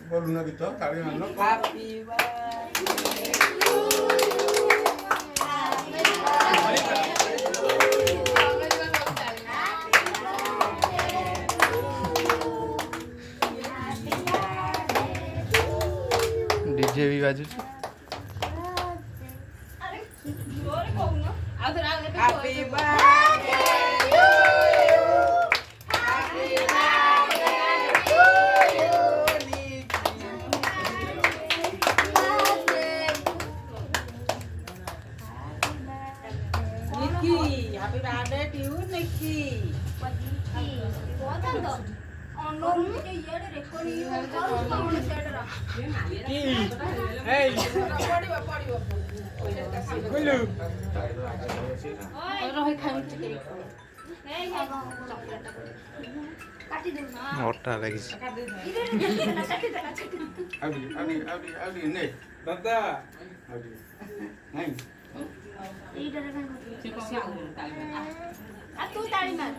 बोलू ना गीत ताली मारना हैप्पी डीजे भी बाजू happy birthday Happy birthday to you, Nikki. मोटा लगी अभी नहीं दादा अभी नहीं तू ताली मार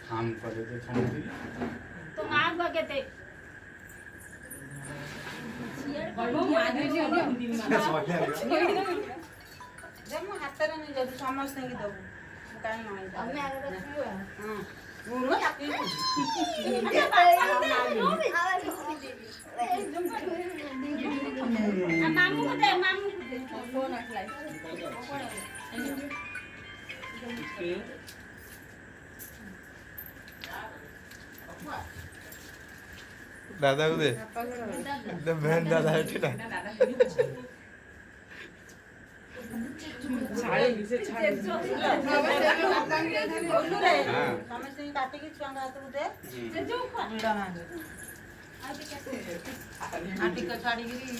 हम करे थे समझी तो नाक बगते जब मैं हाथ में नहीं जाऊँ समझते हैं कि दबू कहीं नहीं हमें आगे तो हुआ हाँ गुरु हैप्पी मामू को दे फोन अटलाई दादा को दे बहन दादा है ठीक है समझते हैं काटे की छुआ हाथ में दे वीड़ा मांगे आटी का छाड़ी गिरी